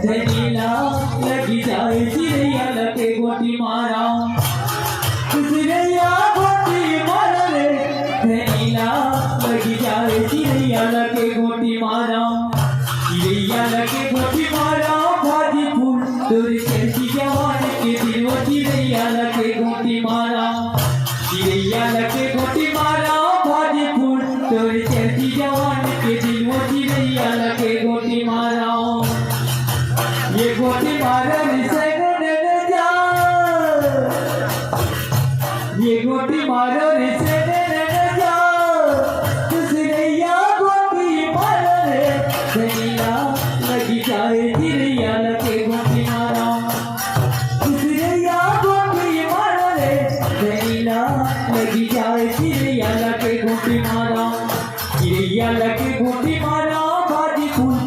धनीला लगी जाए चिड़ैया लगे गोटी मारा चिड़ैया गोटी मारा रे धनीला लगी जाए चिड़ैया लगे गोटी मारा चिड़ैया लगे गोटी मारा भाजी फूल तोरे चलती जवान के दिल वो चिड़ैया लगे गोटी मारा चिड़ैया लगे गोटी मारा भाजी फूल तोरे चलती जवान के दिल वो चिड़ैया लगे गोटी मारा ये गोटी मारा रिसे ने जा ये गोटी मारा रिसे ने जा चिड़ैया गोटी मारा रे धनीला लगी जाए चिड़ैया लगे गोटी मारा चिड़ैया गोटी मारा रे धनीला लगी जाए चिड़ैया लगे गोटी मारा चिड़ैया लगे गोटी मारा भाजी फूल